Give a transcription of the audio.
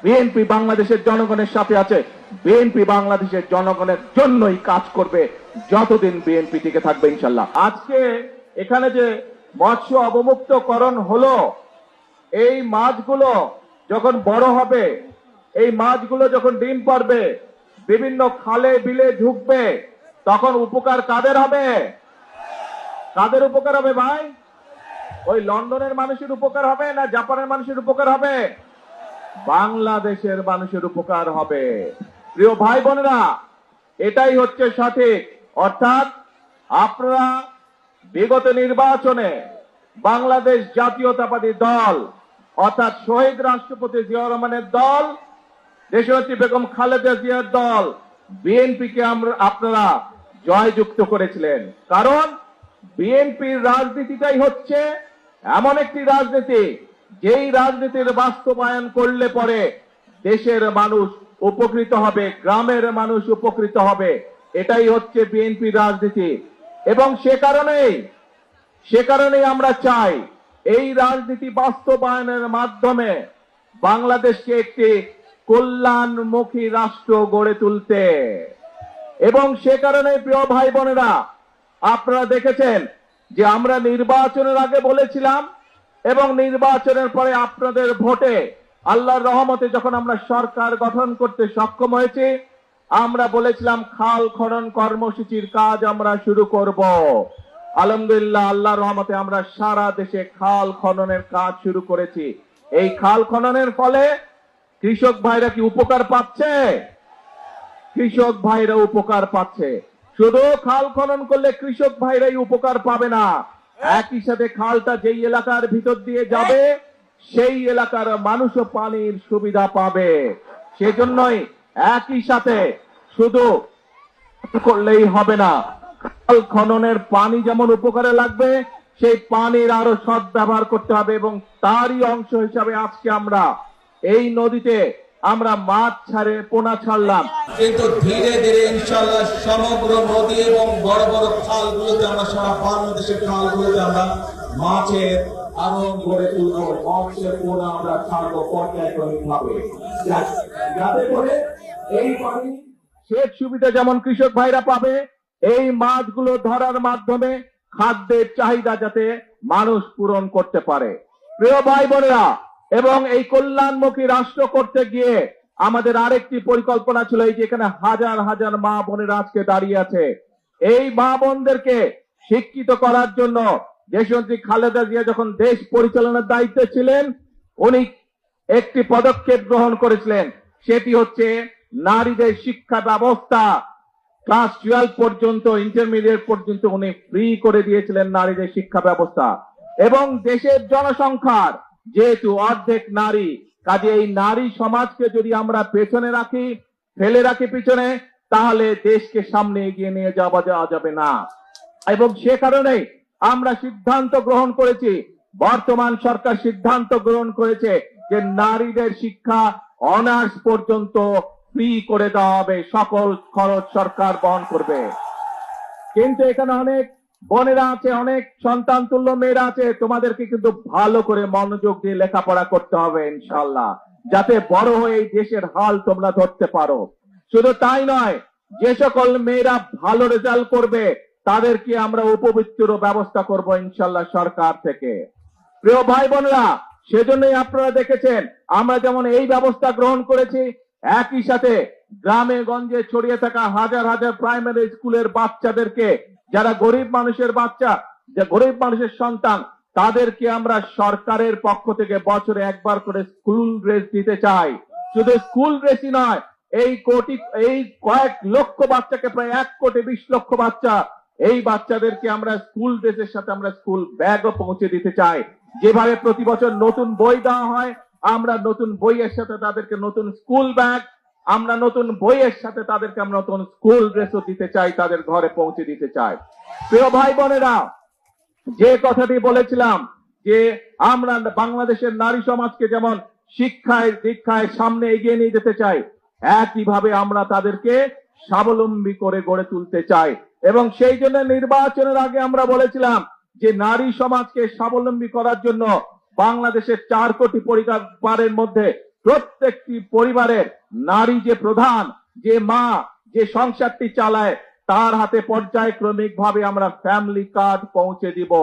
BNP বাংলাদেশের জনগণের সাথে আছে, বিএনপি বাংলাদেশের জনগণের জন্যই কাজ করবে যতদিন বিএনপি টিকে থাকবে ইনশাল্লাহ। আজকে এখানে যে মৎস্য অবমুক্তকরণ হলো, এই মাছগুলো যখন বড় হবে, এই মাছগুলো যখন ডিম পারবে, বিভিন্ন খালে বিলে ঢুকবে, তখন উপকার কাদের হবে? কাদের উপকার হবে ভাই? ওই লন্ডনের মানুষের উপকার হবে না জাপানের মানুষের উপকার হবে? বাংলাদেশের মানুষের উপকার হবে। প্রিয় ভাই বোনেরা, এটাই হচ্ছে সঠিক। অর্থাৎ আপনারা বিগত নির্বাচনে বাংলাদেশ জাতীয়তাবাদী দল অর্থাৎ শহীদ রাষ্ট্রপতি জিয়াউর রহমানের দল, দেশনেত্রী বেগম খালেদা জিয়ার দল বিএনপিকে আপনারা জয়যুক্ত করেছিলেন। কারণ বিএনপির রাজনীতিটাই হচ্ছে এমন একটি রাজনীতি, যেই রাজনীতির বাস্তবায়ন করলে পরে দেশের মানুষ উপকৃত হবে, গ্রামের মানুষ উপকৃত হবে। এটাই হচ্ছে বিএনপির রাজনীতি। এবং সে কারণেই আমরা চাই এই রাজনীতি বাস্তবায়নের মাধ্যমে বাংলাদেশকে একটি কল্যাণমুখী রাষ্ট্র গড়ে তুলতে। এবং সে কারণে প্রিয় ভাই বোনেরা, আপনারা দেখেছেন যে আমরা নির্বাচনের আগে বলেছিলাম এবং নির্বাচনের পরে আপনাদের ভোটে আল্লাহর রহমতে যখন আমরা সরকার গঠন করতে সক্ষম হয়েছি, আমরা বলেছিলাম খাল খনন কর্মসূচির কাজ আমরা শুরু করব। আলহামদুলিল্লাহ, আল্লাহর রহমতে আমরা সারা দেশে খাল খননের কাজ শুরু করেছি। এই খাল খননের ফলে কৃষক ভাইরা কি উপকার পাচ্ছে? কৃষক ভাইরা উপকার পাচ্ছে। শুধু খাল খনন করলে কৃষক ভাইরাই উপকার পাবে না, একই সাথে খালটা যেই এলাকার ভিতর দিয়ে যাবে সেই এলাকার মানুষও পানির সুবিধা পাবে। সেজন্যই একই সাথে শুধু করলেই হবে না, খাল খননের পানি যেমন উপকারে লাগবে, সেই পানির আরো সৎ ব্যবহার করতে হবে। এবং তারই অংশ হিসাবে আজকে আমরা এই নদীতে আমরা মাছ ছাড়ে পোনা ছাড়লাম। কিন্তু ধীরে ধীরে ইনশাআল্লাহ সমগ্র নদী এবং বড় বড় খালগুলোতে আমরা সারা বাংলাদেশের খালগুলোতে আমরা মাছের আরোহণ গড়ে তুলবো, মাছের পোনা আমরা ছাড়বো পর্যায়ক্রমিকভাবে, যাতে করে এই পানি সেচ সুবিধা যেমন কৃষক ভাইরা পাবে, এই মাছগুলো ধরার মাধ্যমে খাদ্যের চাহিদা যাতে মানুষ পূরণ করতে পারে। প্রিয় ভাই বোনেরা, এবং এই কল্যাণমুখী রাষ্ট্র করতে গিয়ে আমাদের আরেকটি পরিকল্পনা ছিল, এই যে এখানে হাজার হাজার মা বোনেরা আজকে দাঁড়িয়ে আছে, এই মা বোনদেরকে শিক্ষিত করার জন্য দেশনেত্রী খালেদা জিয়া যখন দেশ পরিচালনার দায়িত্বে ছিলেন, উনি একটি পদক্ষেপ গ্রহণ করেছিলেন। সেটি হচ্ছে নারীদের শিক্ষা ব্যবস্থা ক্লাস 12 পর্যন্ত, ইন্টারমিডিয়েট পর্যন্ত উনি ফ্রি করে দিয়েছিলেন নারীদের শিক্ষা ব্যবস্থা। এবং দেশের জনসংখ্যার যেহেতু অর্ধেক নারী, কাজে এই নারী সমাজকে যদি আমরা পেছনে রাখি, ফেলে রাখি পিছনে, তাহলে দেশকে সামনে এগিয়ে নিয়ে যাওয়া যাবে না। এবং সে কারণেই আমরা সিদ্ধান্ত গ্রহণ করেছি, বর্তমান সরকার সিদ্ধান্ত গ্রহণ করেছে যে নারীদের শিক্ষা অনার্স পর্যন্ত ফ্রি করে দেওয়া হবে, সকল খরচ সরকার বহন করবে। কিন্তু এখানে অনেক বোনেরা আছে, অনেক সন্তান তুল্য মেয়েরা আছে, তোমাদেরকে কিন্তু ভালো করে মনোযোগ দিয়ে লেখাপড়া করতে হবে ইনশাআল্লাহ, যাতে বড় হয়ে এই দেশের হাল তোমরা ধরতে পারো। শুধু তাই নয়, যে সকল মেয়েরা ভালো রেজাল্ট করবে তাদেরকে আমরা উপবৃত্তির ব্যবস্থা করব ইনশাআল্লাহ সরকার থেকে। প্রিয় ভাই বোনেরা, সেজন্যই আপনারা দেখেছেন আমরা যেমন এই ব্যবস্থা গ্রহণ করেছি, একই সাথে গ্রামে গঞ্জে ছড়িয়ে থাকা হাজার হাজার প্রাইমারি স্কুলের বাচ্চাদেরকে, যারা গরিব মানুষের বাচ্চা, যে গরিব মানুষের সন্তান, তাদেরকে আমরা সরকারের পক্ষ থেকে বছরে একবার করে স্কুল ড্রেস দিতে চাই। শুধু স্কুল ড্রেসই নয়, এই কয়েক লক্ষ বাচ্চাকে, প্রায় 1,20,00,000 বাচ্চা, এই বাচ্চাদেরকে আমরা স্কুল ড্রেসের সাথে আমরা স্কুল ব্যাগও পৌঁছে দিতে চাই। যেভাবে প্রতি বছর নতুন বই দেওয়া হয়, আমরা নতুন বইয়ের সাথে তাদেরকে নতুন স্কুল ব্যাগ, আমরা নতুন বইয়ের সাথে তাদেরকে আমরা নতুন স্কুল ড্রেসও দিতে চাই, তাদের ঘরে পৌঁছে দিতে চাই। প্রিয় ভাই বোনেরা, যে কথাটি বলেছিলাম যে আমরা বাংলাদেশের নারী সমাজকে যেমন শিক্ষায় দীক্ষায় সামনে এগিয়ে নিয়ে যেতে চাই, একইভাবে আমরা তাদেরকে স্বাবলম্বী করে গড়ে তুলতে চাই। এবং সেই জন্য নির্বাচনের আগে আমরা বলেছিলাম যে নারী সমাজকে স্বাবলম্বী করার জন্য বাংলাদেশের 4 কোটি পরিবারের মধ্যে প্রত্যেকটি পরিবারের নারী যে প্রধান, যে মা, যে সংসারটি চালায়, তার হাতে পর্যায়ক্রমিক ভাবে আমরা ফ্যামিলি কার্ড পৌঁছে দিব।